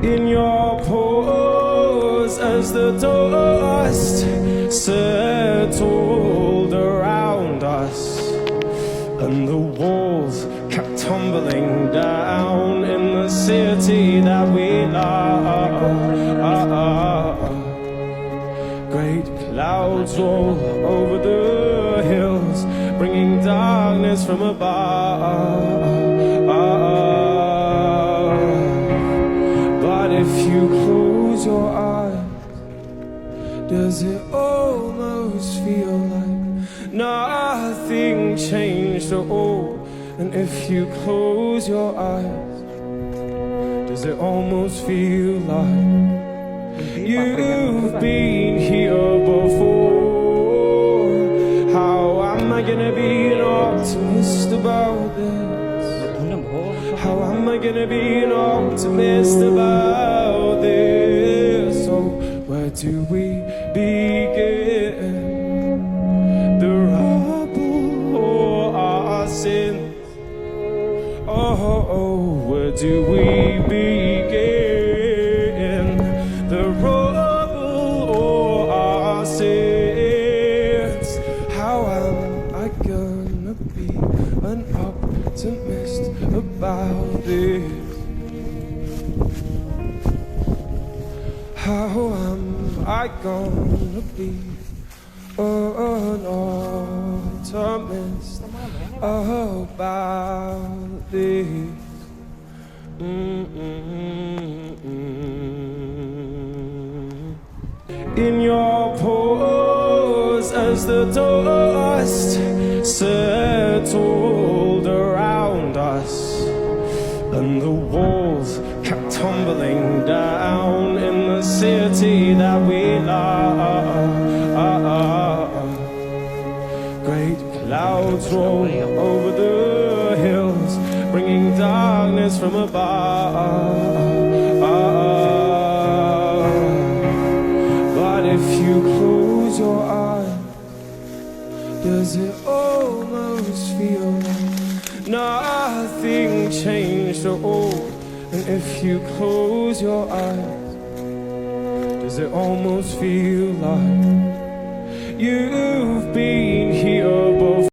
In your pores as the dust settled around us, and the walls kept tumbling down in the city that we love. Great clouds roll over the hills, bringing darkness from above. But if you close your eyes, does it almost feel like nothing changed at all? And if you close your eyes, does it almost feel like you've been here before? How am I gonna be an optimist about this? How am I gonna be an optimist about this? So where do we begin? The rubble or our sins? Oh, where do we begin? The rubble or our sins? How am I gonna be an optimist about this? How am I gonna be an optimist about this? In your pores as the dust settled around us, and the walls kept tumbling down in the city that we love. Great clouds roll over the hills, bringing darkness from above. But if you close your eyes, does it almost feel like nothing changed at all? And if you close your eyes, does it almost feel like you've been here before?